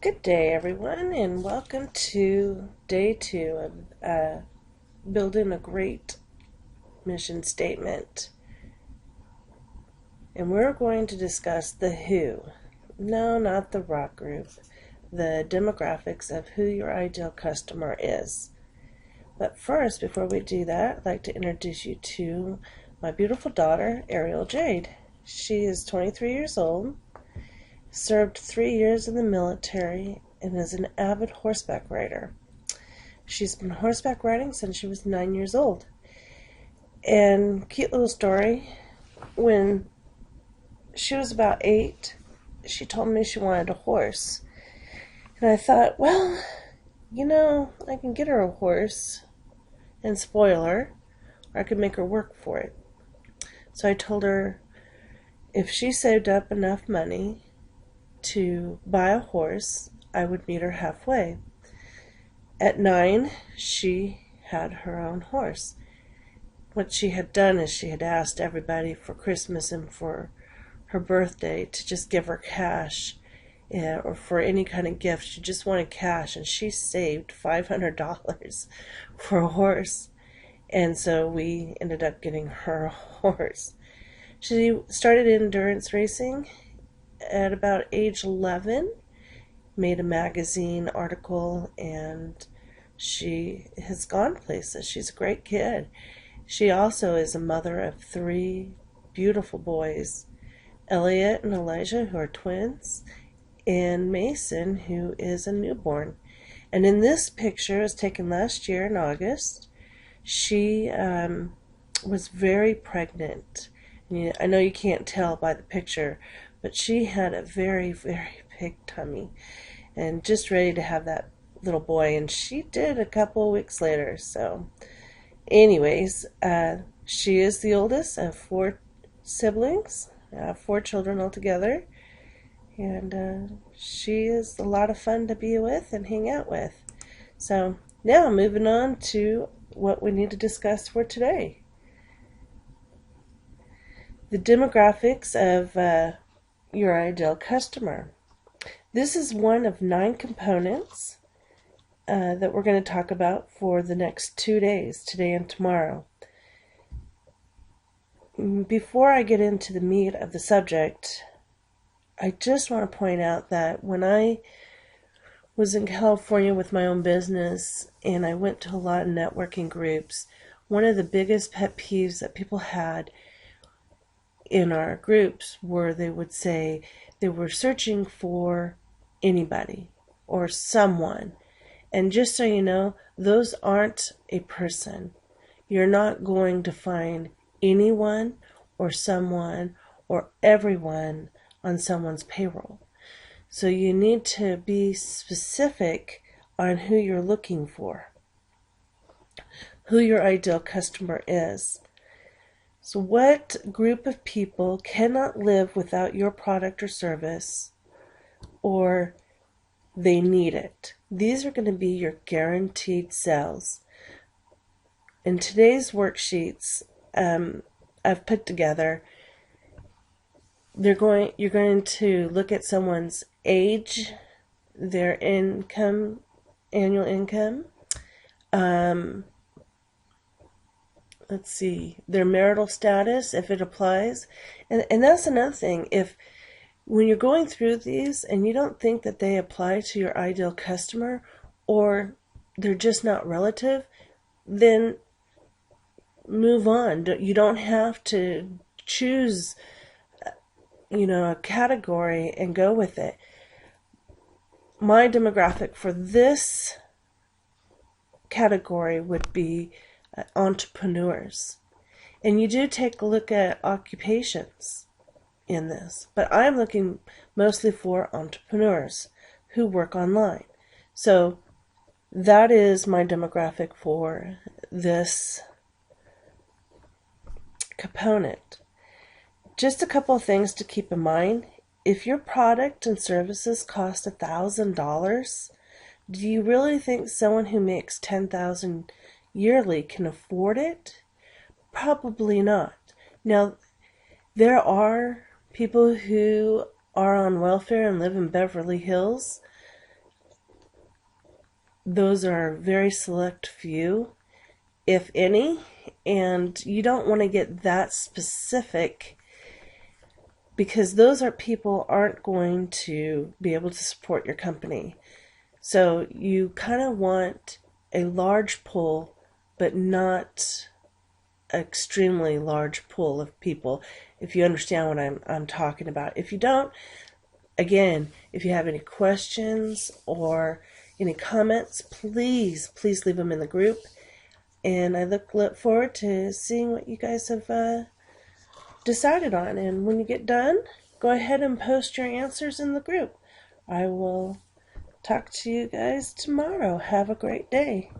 Good day, everyone, and welcome to day 2 of building a great mission statement. And we're going to discuss the who. No, not the rock group. The demographics of who your ideal customer is. But first, before we do that, I'd like to introduce you to my beautiful daughter, Ariel Jade. She is 23 years old, served 3 years in the military, and is an avid horseback rider. She's been horseback riding since she was 9 years old. And cute little story, when she was about 8, she told me she wanted a horse. And I thought, well, I can get her a horse and spoil her, or I could make her work for it. So I told her if she saved up enough money to buy a horse, I would meet her halfway. At 9, she had her own horse. What she had done is she had asked everybody for Christmas and for her birthday to just give her cash, or for any kind of gift. She just wanted cash, and she saved $500 for a horse. And so we ended up getting her a horse. She started endurance racing at about age 11, made a magazine article, and she has gone places. She's a great kid. She also is a mother of 3 beautiful boys, Elliot and Elijah, who are twins, and Mason, who is a newborn. And in this picture, it was taken last year in August, she was very pregnant. I know you can't tell by the picture, but she had a very, very big tummy and just ready to have that little boy. And she did a couple of weeks later. So anyways, she is the oldest of 4 siblings, 4 children altogether. And she is a lot of fun to be with and hang out with. So now moving on to what we need to discuss for today. The demographics of your ideal customer. This is one of 9 components that we're going to talk about for the next 2 days, today and tomorrow. Before I get into the meat of the subject, I just want to point out that when I was in California with my own business and I went to a lot of networking groups, one of the biggest pet peeves that people had in our groups were they would say they were searching for anybody or someone. And just so you know, those aren't a person. You're not going to find anyone or someone or everyone on someone's payroll. So you need to be specific on who you're looking for, who your ideal customer is. So what group of people cannot live without your product or service, or they need it? These are going to be your guaranteed sales. In today's worksheets I've put together, you're going to look at someone's age, their income, annual income, let's see, their marital status, if it applies. And that's another thing. When you're going through these and you don't think that they apply to your ideal customer, or they're just not relative, then move on. You don't have to choose, a category and go with it. My demographic for this category would be entrepreneurs. And you do take a look at occupations in this, but I'm looking mostly for entrepreneurs who work online. So that is my demographic for this component. Just a couple of things to keep in mind. If your product and services cost $1,000, do you really think someone who makes $10,000 yearly can afford it? Probably not. Now, there are people who are on welfare and live in Beverly Hills those are a very select few, if any, and you don't want to get that specific because those are people aren't going to be able to support your company. So you kind of want a large pool, but not an extremely large pool of people, if you understand what I'm talking about. If you don't, again, if you have any questions or any comments, please leave them in the group. And I look forward to seeing what you guys have decided on. And when you get done, go ahead and post your answers in the group. I will talk to you guys tomorrow. Have a great day.